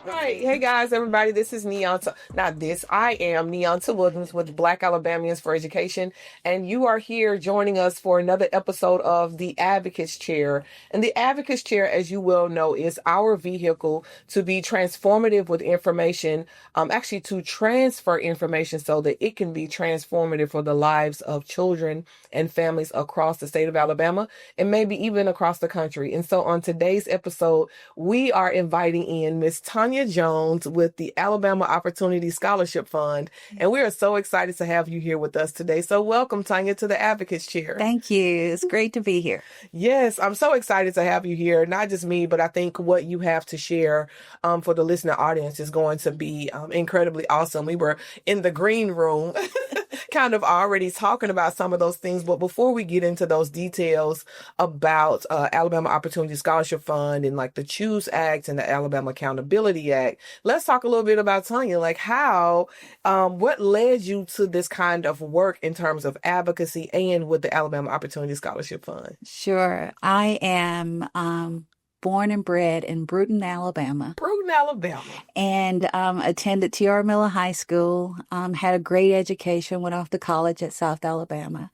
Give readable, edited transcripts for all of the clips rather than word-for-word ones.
Right. Hey guys, everybody. This is Neonta. Not this. I am Neonta Williams with Black Alabamians for Education, and you are here joining us for another episode of the Advocates Chair. And the Advocates Chair, as you well know, is our vehicle to be transformative with information, actually to transfer information so that it can be transformative for the lives of children and families across the state of Alabama and maybe even across the country. And so on today's episode, we are inviting in Miss Tonya Jones with the Alabama Opportunity Scholarship Fund. And we are so excited to have you here with us today. So welcome, Tonya, to the Advocates Chair. Thank you. It's great to be here. Yes, I'm so excited to have you here. Not just me, but I think what you have to share for the listener audience is going to be incredibly awesome. We were in the green room kind of already talking about some of those things. But before we get into those details about Alabama Opportunity Scholarship Fund and like the Choose Act and the Alabama Accountability Act, let's talk a little bit about Tonya, like what led you to this kind of work in terms of advocacy and with the Alabama Opportunity Scholarship Fund? Sure. I am born and bred in Bruton, Alabama. Bruton, Alabama. And attended T.R. Miller High School, had a great education, went off to college at South Alabama.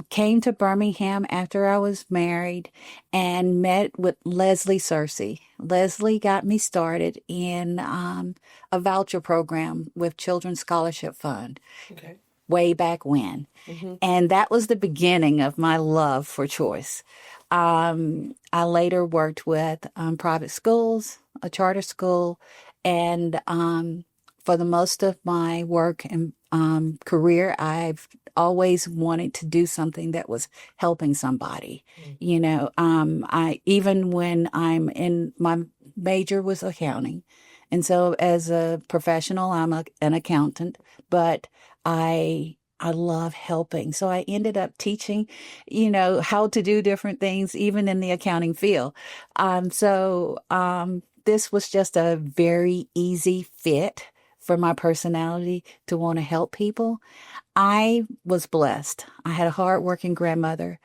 Came to Birmingham after I was married and met with Leslie Searcy. Leslie got me started in a voucher program with Children's Scholarship Fund. Okay. Way back when. Mm-hmm. And that was the beginning of my love for choice. I later worked with private schools, a charter school, and for the most of my work and career, I've always wanted to do something that was helping somebody. Mm-hmm. You know, even when I'm in, my major was accounting. And so as a professional, I'm an accountant, but I love helping. So I ended up teaching, how to do different things, even in the accounting field. This was just a very easy fit for my personality to want to help people. I was blessed. I had a hardworking grandmother.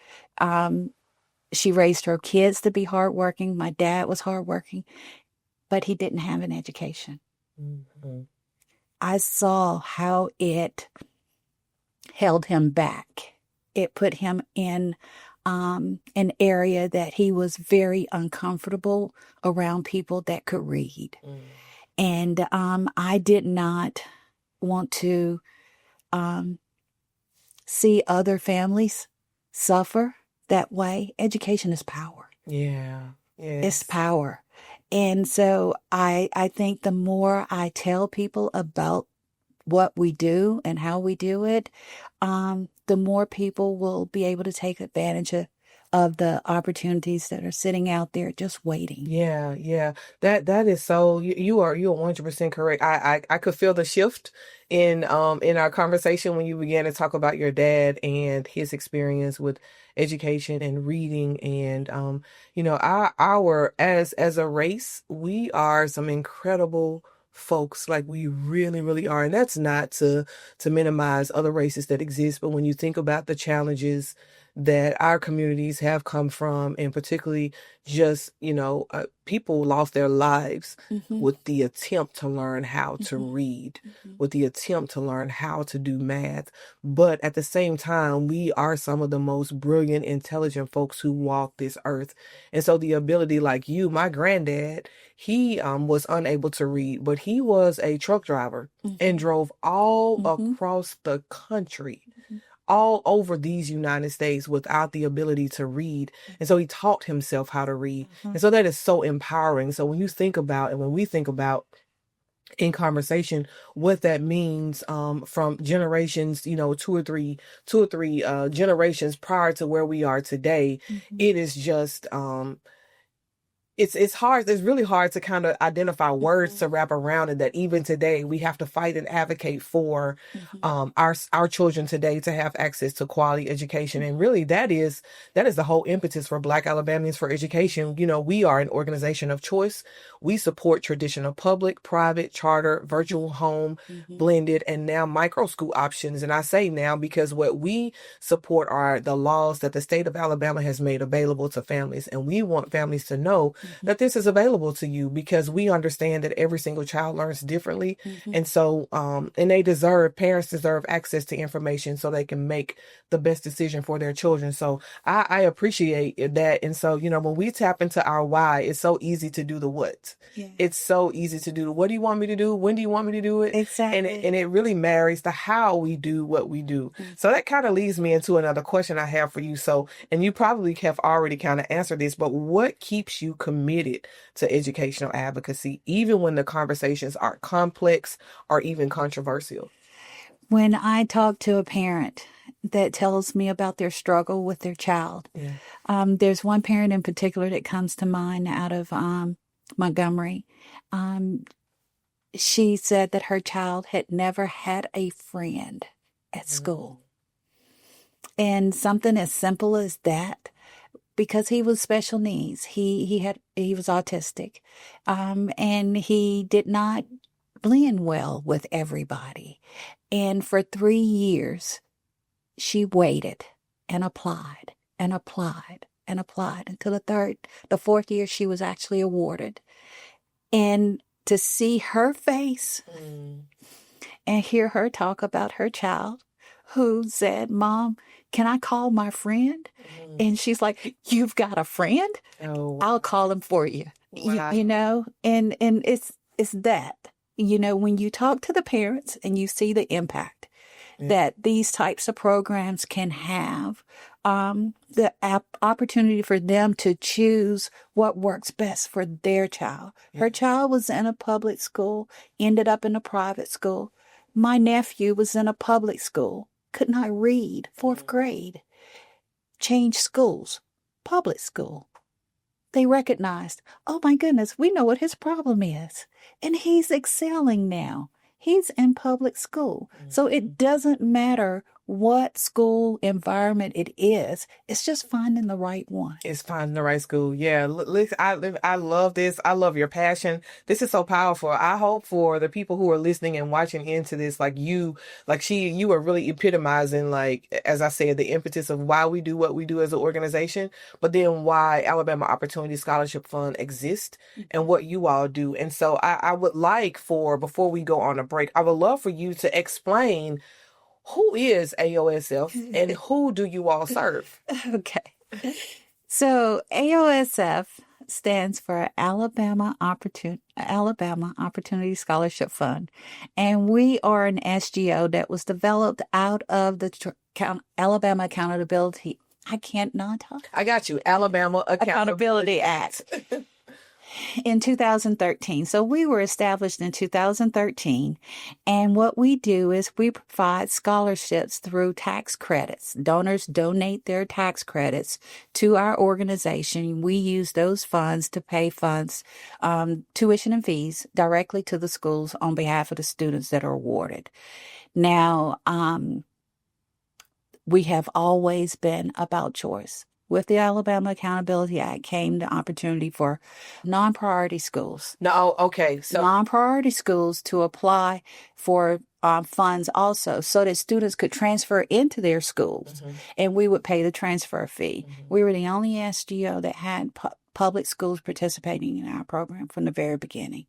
She raised her kids to be hardworking. My dad was hardworking, but he didn't have an education. Mm-hmm. I saw how it held him back. It put him in an area that he was very uncomfortable around people that could read. Mm. And I did not want to see other families suffer that way. Education is power. Yeah. Yes. It's power. And so I think the more I tell people about what we do and how we do it, the more people will be able to take advantage of the opportunities that are sitting out there just waiting. Yeah. That is so, you're 100% correct. I could feel the shift in our conversation when you began to talk about your dad and his experience with education and reading. And our as a race, we are some incredible folks. Like, we really, really are. And that's not to minimize other races that exist, but when you think about the challenges that our communities have come from, and particularly just, people lost their lives mm-hmm. with the attempt to learn how to mm-hmm. read, mm-hmm. with the attempt to learn how to do math. But at the same time, we are some of the most brilliant, intelligent folks who walk this earth. And so the ability, like you, my granddad, he was unable to read, but he was a truck driver mm-hmm. and drove all mm-hmm. across the country. Mm-hmm. all over these United States without the ability to read. And so he taught himself how to read. Mm-hmm. And so that is so empowering. So when you think about, and when we think about in conversation, what that means from generations, two or three generations prior to where we are today, mm-hmm. it is just, it's hard. It's really hard to kind of identify words mm-hmm. to wrap around it, that even today we have to fight and advocate for mm-hmm. Our children today to have access to quality education. And really that is the whole impetus for Black Alabamians for Education. We are an organization of choice. We support traditional public, private, charter, virtual home, mm-hmm. blended, and now micro school options. And I say now because what we support are the laws that the state of Alabama has made available to families. And we want families to know that this is available to you, because we understand that every single child learns differently. And so, and parents deserve access to information so they can make the best decision for their children. So I appreciate that. And so, when we tap into our why, it's so easy to do the what. Yeah. It's so easy to do the what do you want me to do? When do you want me to do it? Exactly. And it really marries to how we do what we do. So that kind of leads me into another question I have for you. So, and you probably have already kind of answered this, but what keeps you committed to educational advocacy, even when the conversations are complex or even controversial? When I talk to a parent that tells me about their struggle with their child, there's one parent in particular that comes to mind out of Montgomery. She said that her child had never had a friend at school. And something as simple as that, because he was special needs. He was autistic, and he did not blend well with everybody. And for 3 years, she waited and applied and applied and applied until the fourth year she was actually awarded. And to see her face and hear her talk about her child who said, "Mom, can I call my friend?" And she's like, "You've got a friend? Oh, I'll call him for you." Wow. And it's that, when you talk to the parents and you see the impact that these types of programs can have, the opportunity for them to choose what works best for their child. Her child was in a public school, ended up in a private school. My nephew was in a public school, could not read, 4th grade, changed schools, public school. They recognized, oh my goodness, we know what his problem is. And he's excelling now. He's in public school. So it doesn't matter what school environment it is. It's just finding the right one. It's finding the right school. Yeah. I love this. I love your passion. This is so powerful. I hope for the people who are listening and watching into this, you are really epitomizing, as I said, the impetus of why we do what we do as an organization, but then why Alabama Opportunity Scholarship Fund exists and what you all do. And so I would before we go on a break, I would love for you to explain who is AOSF and who do you all serve? Okay. So AOSF stands for Alabama Opportunity Scholarship Fund. And we are an SGO that was developed out of the Alabama Accountability. I can't not talk. I got you. Alabama Accountability Act. In 2013. So we were established in 2013. And what we do is we provide scholarships through tax credits. Donors donate their tax credits to our organization. We use those funds to pay tuition and fees directly to the schools on behalf of the students that are awarded. Now, we have always been about choice. With the Alabama Accountability Act came the opportunity for non-priority schools. No, okay. So non-priority schools to apply for funds also, so that students could transfer into their schools, and we would pay the transfer fee. We were the only SGO that had public schools participating in our program from the very beginning.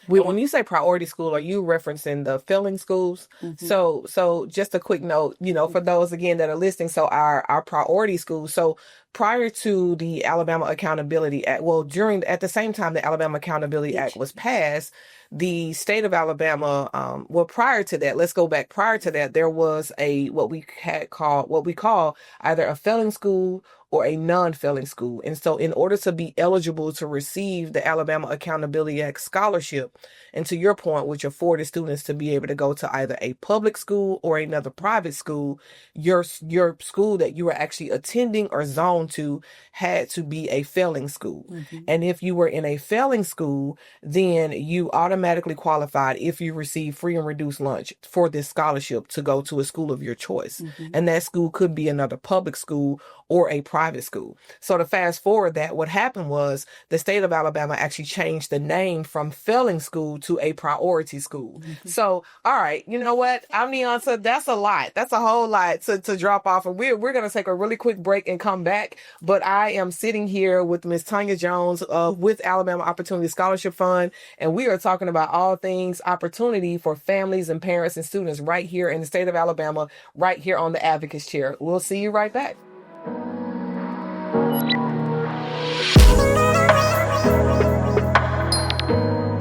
When you say priority school, are you referencing the failing schools? So just a quick note, for those again that are listening. So our priority schools. So prior to the Alabama Accountability Act, at the same time the Alabama Accountability Act was passed, the state of Alabama, prior to that, let's go back. Prior to that, there was what we call either a failing school or a non-failing school. And so in order to be eligible to receive the Alabama Accountability Act scholarship, and to your point, which afforded students to be able to go to either a public school or another private school, your school that you were actually attending or zoned to had to be a failing school. And if you were in a failing school, then you automatically qualified if you received free and reduced lunch for this scholarship to go to a school of your choice. And that school could be another public school or a private private school. So to fast forward that, what happened was the state of Alabama actually changed the name from failing school to a priority school. So, all right, you know what? I'm Neonta. That's a lot. That's a whole lot to drop off. And we're going to take a really quick break and come back. But I am sitting here with Miss Tonya Jones with Alabama Opportunity Scholarship Fund. And we are talking about all things opportunity for families and parents and students right here in the state of Alabama, right here on the Advocates Chair. We'll see you right back.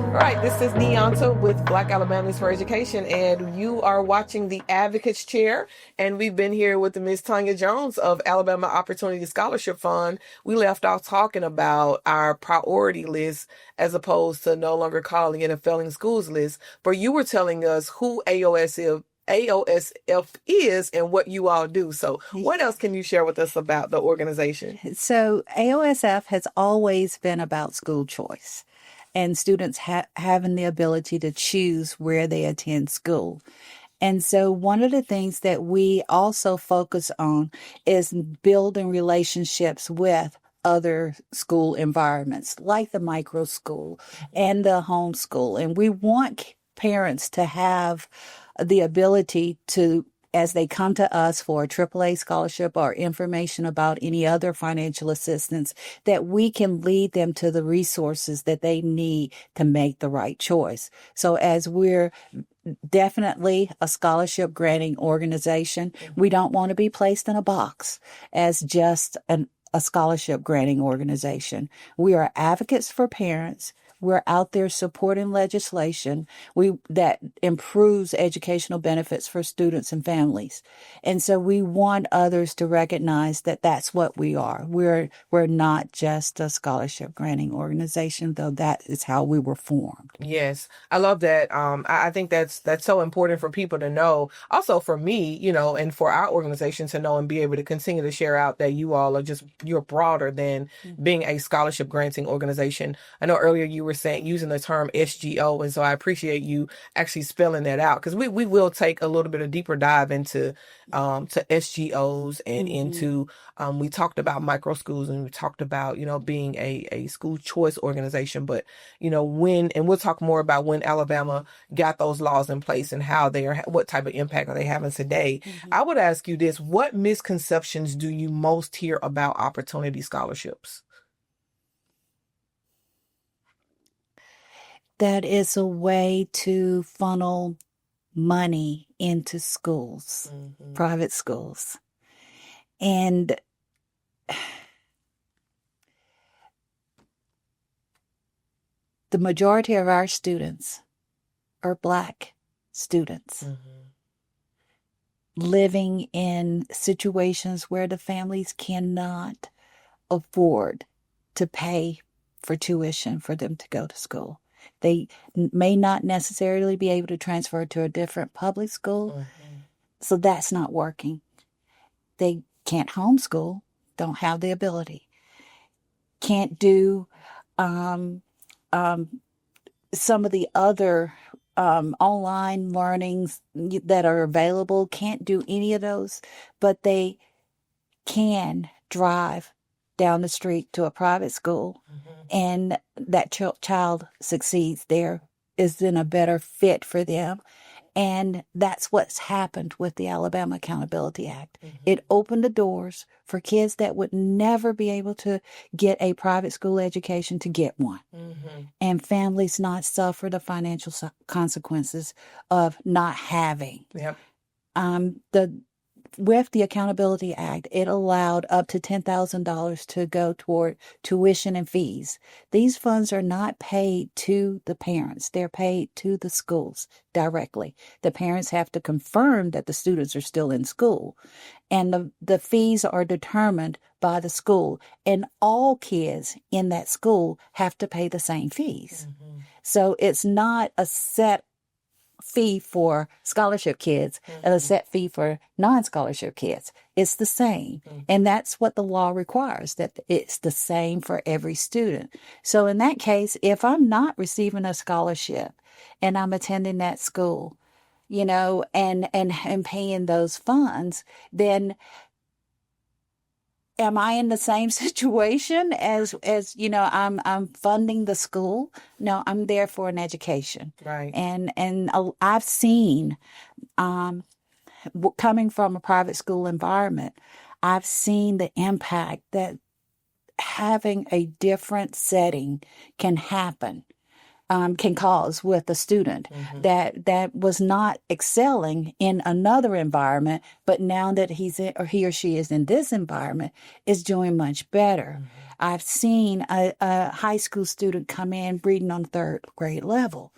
All right, this is Neonta with Black Alabamians for Education, and you are watching the Advocates Chair, and we've been here with Ms. Tonya Jones of Alabama Opportunity Scholarship Fund. We left off talking about our priority list as opposed to no longer calling it a failing schools list, but you were telling us who AOSF is and what you all do. So what else can you share with us about the organization? So AOSF has always been about school choice and students having the ability to choose where they attend school. And so one of the things that we also focus on is building relationships with other school environments, like the micro school and the home school. And we want parents to have the ability to, as they come to us for a AAA scholarship or information about any other financial assistance, that we can lead them to the resources that they need to make the right choice. So as we're definitely a scholarship granting organization, we don't want to be placed in a box as just a scholarship granting organization. We are advocates for parents. We're out there supporting legislation that improves educational benefits for students and families. And so we want others to recognize that that's what we are. We're not just a scholarship granting organization, though that is how we were formed. Yes, I love that. I think that's so important for people to know. Also for me, and for our organization to know and be able to continue to share out that you all are you're broader than being a scholarship granting organization. I know earlier you were saying using the term SGO, and so I appreciate you actually spelling that out, because we will take a little bit of deeper dive into to SGOs and into we talked about micro schools, and we talked about being a school choice organization, but when, and we'll talk more about when Alabama got those laws in place and how what type of impact are they having today. I would ask you this: what misconceptions do you most hear about opportunity scholarships? That is a way to funnel money into schools, private schools. And the majority of our students are Black students living in situations where the families cannot afford to pay for tuition for them to go to school. They may not necessarily be able to transfer to a different public school, so that's not working. They can't homeschool, don't have the ability. Can't do some of the other online learnings that are available, can't do any of those, but they can drive down the street to a private school and that child succeeds there, is in a better fit for them. And that's what's happened with the Alabama Accountability Act. It opened the doors for kids that would never be able to get a private school education to get one. And families not suffer the financial consequences of not having. With the Accountability Act, it allowed up to $10,000 to go toward tuition and fees. These funds are not paid to the parents. They're paid to the schools directly. The parents have to confirm that the students are still in school. And the fees are determined by the school. And all kids in that school have to pay the same fees. So it's not a set fee for scholarship kids and a set fee for non-scholarship kids. It's the same. And that's what the law requires, that it's the same for every student. So in that case, if I'm not receiving a scholarship and I'm attending that school, and paying those funds, then am I in the same situation as I'm funding the school? No, I'm there for an education. Right. And I've seen, coming from a private school environment, I've seen the impact that having a different setting can happen, can cause with a student that was not excelling in another environment, but now that he's in, or he or she is in this environment, is doing much better. I've seen a high school student come in reading on third grade level.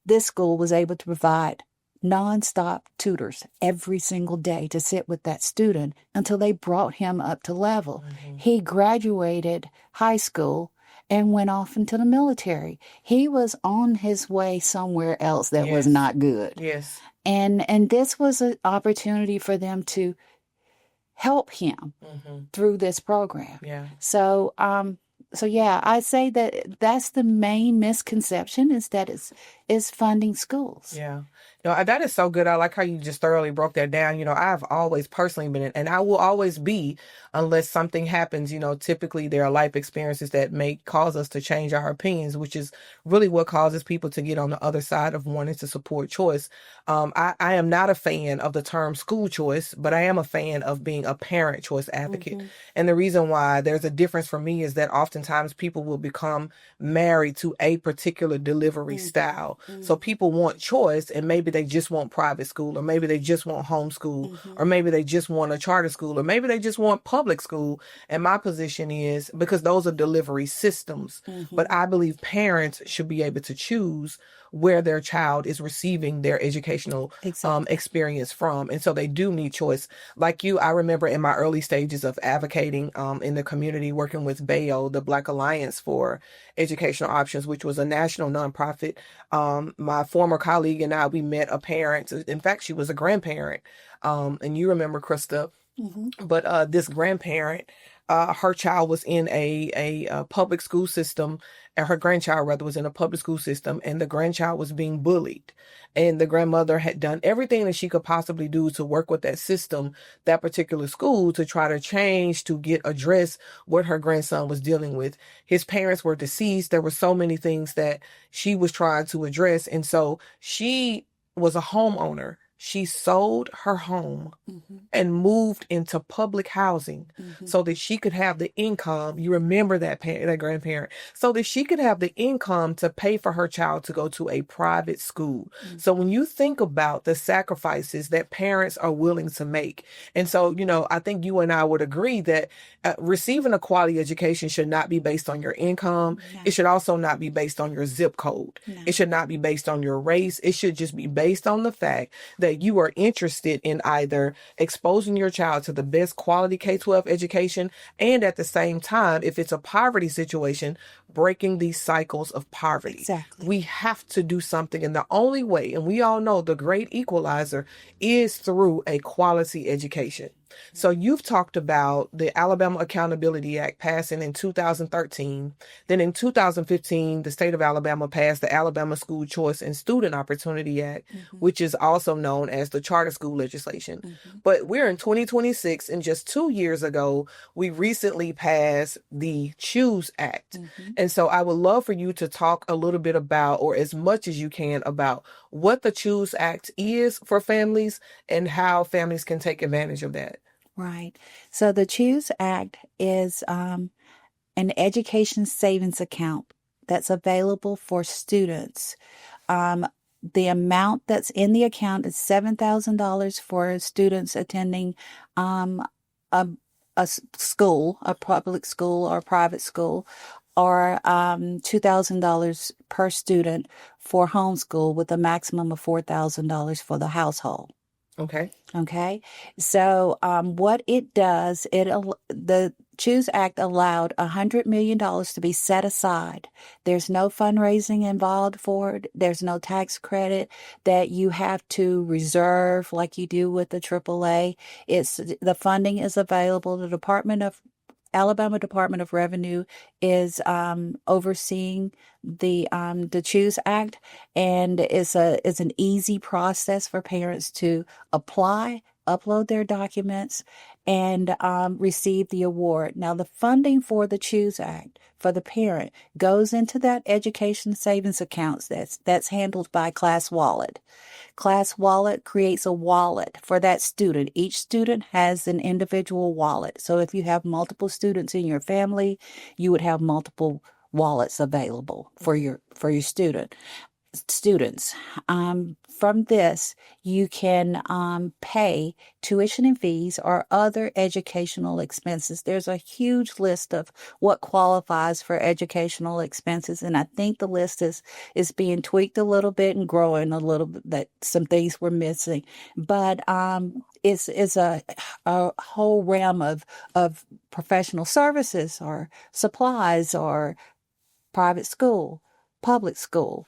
This school was able to provide nonstop tutors every single day to sit with that student until they brought him up to level. He graduated high school and went off into the military. He was on his way somewhere else that was Yes. not good. Yes. And this was an opportunity for them to help him through this program. Yeah. So yeah, I say that that's the main misconception, is that is funding schools. Yeah. No, that is so good. I like how you just thoroughly broke that down. I've always personally been in, and I will always be, unless something happens. Typically there are life experiences that may cause us to change our opinions, which is really what causes people to get on the other side of wanting to support choice. I am not a fan of the term school choice, but I am a fan of being a parent choice advocate. And the reason why there's a difference for me is that oftentimes people will become married to a particular delivery style. So people want choice, and maybe they just want private school, or maybe they just want homeschool, or maybe they just want a charter school, or maybe they just want public school. And my position is, because those are delivery systems, but I believe parents should be able to choose where their child is receiving their educational experience from. And so they do need choice. Like you, I remember in my early stages of advocating in the community, working with BAO, the Black Alliance for Educational Options, which was a national nonprofit. My former colleague and I, we met a parent. In fact, she was a grandparent. And you remember, Krista, but this grandparent, her child was in a public school system, and her grandchild rather was in a public school system, and the grandchild was being bullied. And the grandmother had done everything that she could possibly do to work with that system, that particular school, to try to change, to address what her grandson was dealing with. His parents were deceased. There were so many things that she was trying to address. And so she was a homeowner. She sold her home and moved into public housing so that she could have the income. You remember that grandparent, so that she could have the income to pay for her child to go to a private school. So when you think about the sacrifices that parents are willing to make, and so, I think you and I would agree that receiving a quality education should not be based on your income. No. It should also not be based on your zip code. No. It should not be based on your race. It should just be based on the fact that you are interested in either exposing your child to the best quality K-12 education, and at the same time, if it's a poverty situation, breaking these cycles of poverty. Exactly. We have to do something, and the only way, and we all know the great equalizer, is through a quality education. So you've talked about the Alabama Accountability Act passing in 2013. Then in 2015, the state of Alabama passed the Alabama School Choice and Student Opportunity Act, which is also known as the charter school legislation. But we're in 2026, and just 2 years ago, we recently passed the Choose Act. And so I would love for you to talk a little bit about, or as much as you can, about what the Choose Act is for families and how families can take advantage of that. Right. So the Choose Act is an education savings account that's available for students. The amount that's in the account is $7,000 for students attending a school, a public school or private school, or $2,000 per student for homeschool, with a maximum of $4,000 for the household. Okay. So what it does, the Choose Act allowed $100 million to be set aside. There's no fundraising involved for it. There's no tax credit that you have to reserve like you do with the AAA. The funding is available. The Alabama Department of Revenue is overseeing the Choose Act, and it's an easy process for parents to apply upload their documents, and receive the award. Now, the funding for the Choose Act for the parent goes into that education savings accounts that's handled by Class Wallet. Class Wallet creates a wallet for that student. Each student has an individual wallet. So if you have multiple students in your family, you would have multiple wallets available for your students. From this, you can pay tuition and fees or other educational expenses. There's a huge list of what qualifies for educational expenses, and I think the list is being tweaked a little bit and growing a little bit. That some things were missing, but it's a whole realm of professional services or supplies or private school, public school.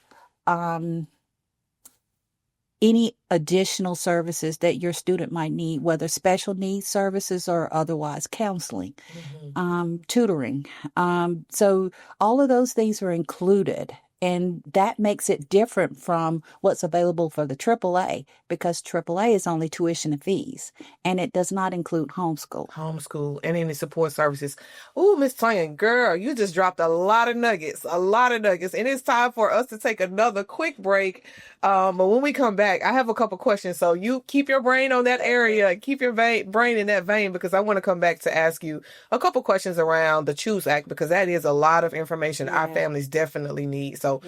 Any additional services that your student might need, whether special needs services or otherwise, counseling, tutoring. So all of those things are included. And that makes it different from what's available for the AAA, because AAA is only tuition and fees, and it does not include homeschool. Homeschool and any support services. Oh, Miss Tonya, girl, you just dropped a lot of nuggets. And it's time for us to take another quick break. But when we come back, I have a couple questions. So you keep your brain on that area, keep your brain in that vein, because I want to come back to ask you a couple questions around the Choose Act, because that is a lot of information our families definitely need. So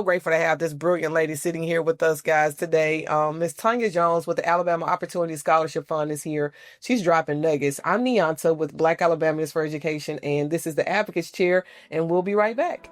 grateful to have this brilliant lady sitting here with us, guys, today. Miss Tonya Jones with the Alabama Opportunity Scholarship Fund is here. She's dropping nuggets. I'm Neonta with Black Alabamians for Education, and this is the Advocates Chair, and we'll be right back.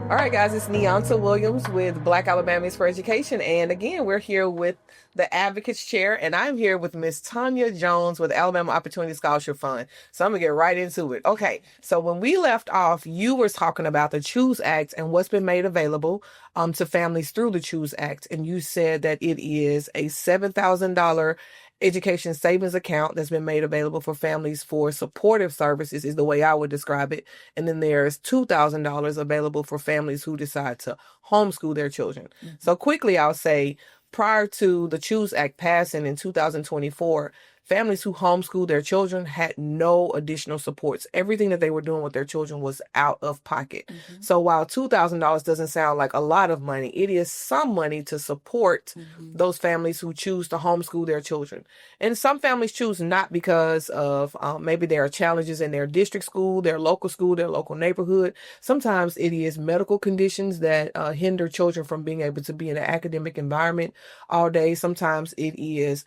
All right, guys, it's Neonta Williams with Black Alabamians for Education. And again, we're here with the Advocates Chair, and I'm here with Miss Tonya Jones with Alabama Opportunity Scholarship Fund. So I'm going to get right into it. Okay, so when we left off, you were talking about the Choose Act and what's been made available to families through the Choose Act. And you said that it is a $7,000 education savings account that's been made available for families for supportive services, is the way I would describe it. And then there's $2,000 available for families who decide to homeschool their children. Mm-hmm. So quickly, I'll say, prior to the Choose Act passing in 2024, families who homeschooled their children had no additional supports. Everything that they were doing with their children was out of pocket. Mm-hmm. So while $2,000 doesn't sound like a lot of money, it is some money to support those families who choose to homeschool their children. And some families choose not because of maybe there are challenges in their district school, their local neighborhood. Sometimes it is medical conditions that hinder children from being able to be in an academic environment all day. Sometimes it is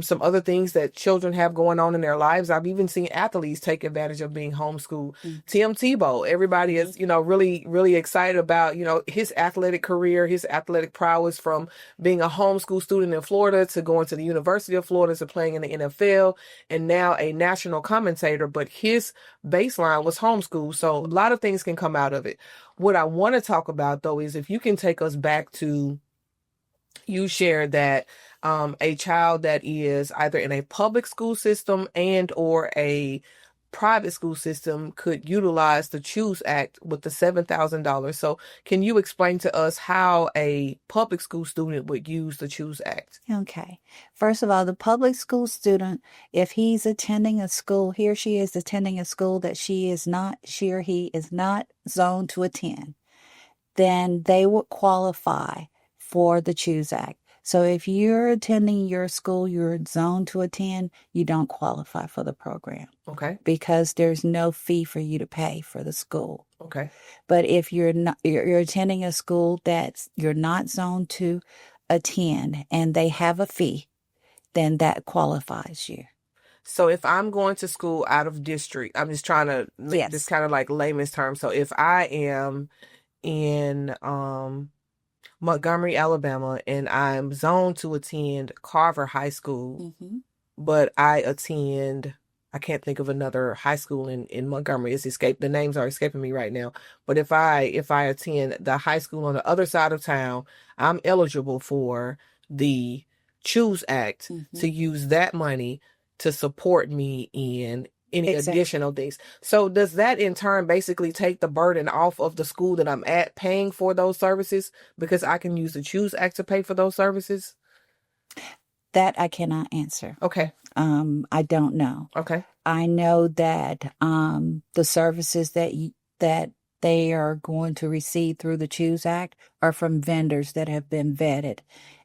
some other things that children have going on in their lives. I've even seen athletes take advantage of being homeschooled. Mm-hmm. Tim Tebow, everybody is, really, really excited about, his athletic career, his athletic prowess, from being a homeschool student in Florida to going to the University of Florida to playing in the NFL and now a national commentator. But his baseline was homeschool. So a lot of things can come out of it. What I want to talk about, though, is if you can take us back to, you shared that a child that is either in a public school system and or a private school system could utilize the Choose Act with the $7,000. So can you explain to us how a public school student would use the Choose Act? Okay. First of all, the public school student, if he's attending a school, he or she is attending a school that she or he is not zoned to attend, then they would qualify for the Choose Act. So if you're attending your school, you're zoned to attend, you don't qualify for the program. Okay. Because there's no fee for you to pay for the school. Okay. But if you're attending a school that you're not zoned to attend and they have a fee, then that qualifies you. So if I'm going to school out of district, I'm just trying to this kind of like layman's terms. So if I am in Montgomery, Alabama, and I'm zoned to attend Carver High School, but I can't think of another high school in Montgomery. The names are escaping me right now. But if I attend the high school on the other side of town, I'm eligible for the Choose Act to use that money to support me in any Exactly. additional things. So does that in turn basically take the burden off of the school that I'm at paying for those services because I can use the Choose Act to pay for those services? That I cannot answer. Okay. I don't know. Okay. I know that the services that they are going to receive through the Choose Act are from vendors that have been vetted,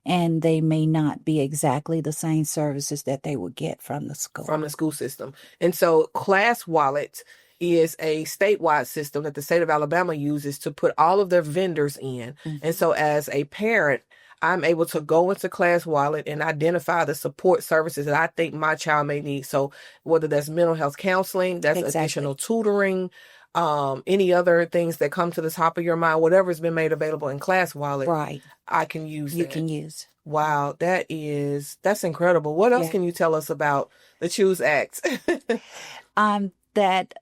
and they may not be exactly the same services that they would get from the school. From the school system. And so Class Wallet is a statewide system that the state of Alabama uses to put all of their vendors in. And so as a parent, I'm able to go into Class Wallet and identify the support services that I think my child may need. So whether that's mental health counseling, that's additional tutoring, any other things that come to the top of your mind, whatever's been made available in Class Wallet, Right. I can use You that. can use. Wow, that's incredible. What else can you tell us about the Choose Act? That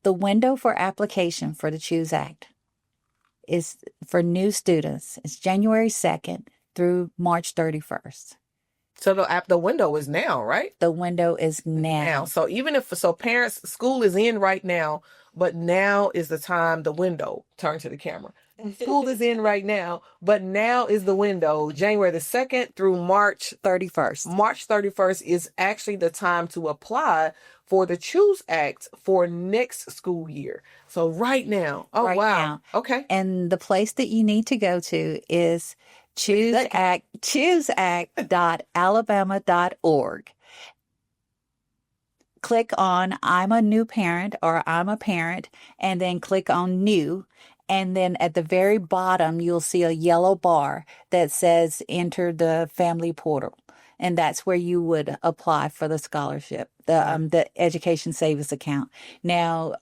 the window for application for the Choose Act is for new students. It's January 2nd through March 31st. So the window is now, right? The window is now. So even if parents, school is in right now, but now is the time, the window, turn to the camera. School is in right now, but now is the window, January the 2nd through March 31st. March 31st is actually the time to apply for the Choose Act for next school year. So right now. Oh, Right wow. now. Okay. And the place that you need to go to is chooseact.alabama.org. Click on I'm a new parent or I'm a parent, and then click on new. And then at the very bottom, you'll see a yellow bar that says enter the family portal. And that's where you would apply for the scholarship, the education savings account. Now,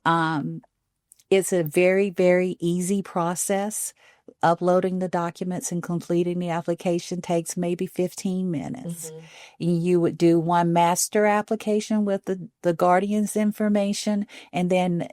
it's a very, very easy process. Uploading the documents and completing the application takes maybe 15 minutes. You would do one master application with the guardian's information, and then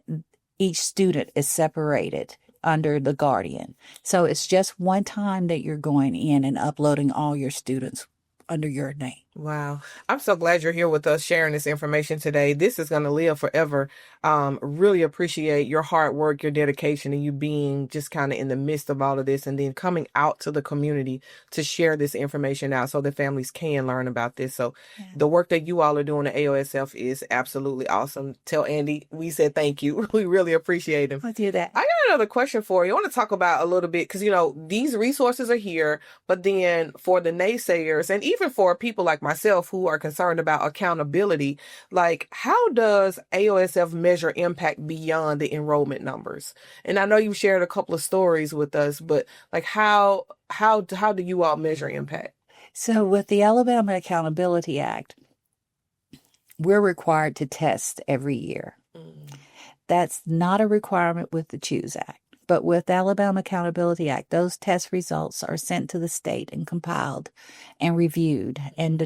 each student is separated under the guardian. So it's just one time that you're going in and uploading all your students under your name. Wow. I'm so glad you're here with us sharing this information today. This is going to live forever. Really appreciate your hard work, your dedication, and you being just kind of in the midst of all of this and then coming out to the community to share this information out so that families can learn about this. So the work that you all are doing at AOSF is absolutely awesome. Tell Andy we said thank you. We really appreciate him. I'll do that. I got another question for you. I want to talk about a little bit because, these resources are here, but then for the naysayers and even for people like myself who are concerned about accountability, like how does AOSF measure impact beyond the enrollment numbers? And I know you shared a couple of stories with us, but like how do you all measure impact? So with the Alabama Accountability Act, we're required to test every year. That's not a requirement with the Choose Act. But with the Alabama Accountability Act, those test results are sent to the state and compiled and reviewed and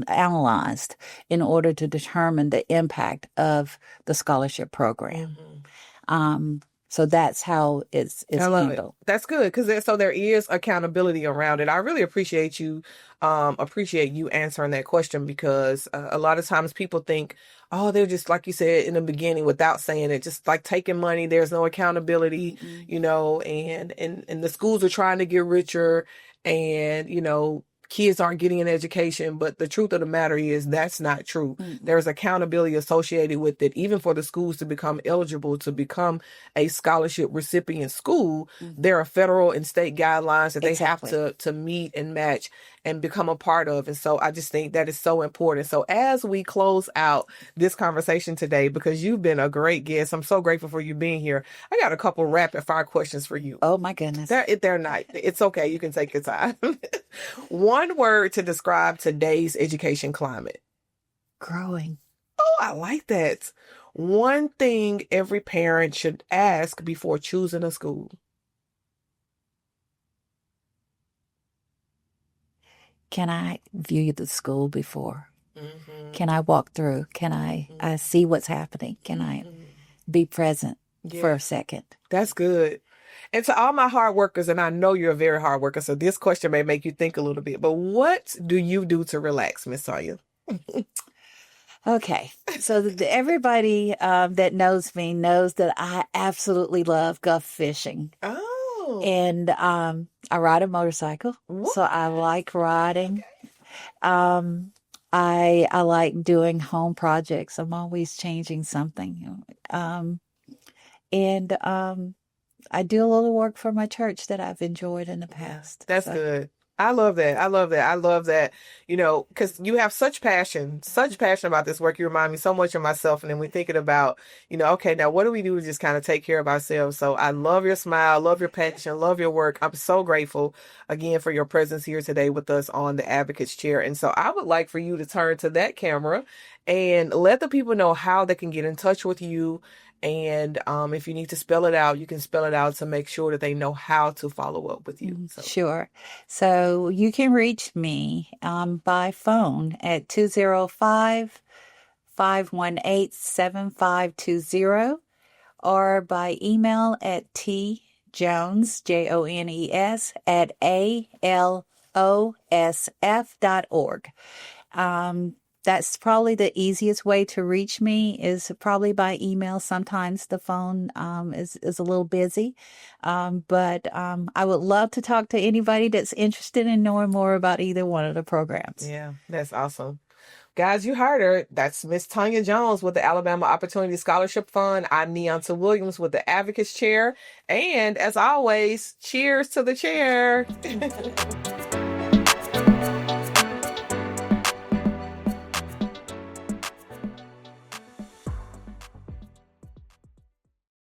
analyzed in order to determine the impact of the scholarship program. So that's how it's handled. That's good because there is accountability around it. I really appreciate you answering that question because a lot of times people think, oh, they're just like you said in the beginning without saying it, just like taking money. There's no accountability, and the schools are trying to get richer and, kids aren't getting an education, but the truth of the matter is that's not true. There's accountability associated with it. Even for the schools to become eligible to become a scholarship recipient school, there are federal and state guidelines that they have to meet and match and become a part of. And so I just think that is so important. So as we close out this conversation today, because you've been a great guest, I'm so grateful for you being here. I got a couple rapid fire questions for you. Oh my goodness. They're not. It's okay. You can take your time. One word to describe today's education climate. Growing. Oh, I like that. One thing every parent should ask before choosing a school. Can I view the school before? Can I walk through? Can I see what's happening? Can I be present for a second? That's good. And to all my hard workers, and I know you're a very hard worker, so this question may make you think a little bit, but what do you do to relax, Miss Tonya? Okay. So everybody that knows me knows that I absolutely love Gulf fishing. Oh, And I ride a motorcycle, what? so I like riding. Okay. Um, I like doing home projects. I'm always changing something. And I do a little work for my church that I've enjoyed in the Yeah, past. that's So, good. I love that. I love that. I love that, because you have such passion about this work. You remind me so much of myself. And then we're thinking about, okay, now what do we do to just kind of take care of ourselves? So I love your smile, love your passion, love your work. I'm so grateful again for your presence here today with us on the Advocates Chair. And so I would like for you to turn to that camera and let the people know how they can get in touch with you. And if you need to spell it out, you can spell it out to make sure that they know how to follow up with you. So, sure. So you can reach me by phone at 205-518-7520 or by email at tjones, Jones, at ALOSF.org. That's probably the easiest way to reach me is probably by email. Sometimes the phone is a little busy, but I would love to talk to anybody that's interested in knowing more about either one of the programs. yeah, that's awesome. Guys, you heard her. That's Miss Tonya Jones with the Alabama Opportunity Scholarship Fund. I'm Neonta Williams with the Advocates Chair. And as always, cheers to the chair.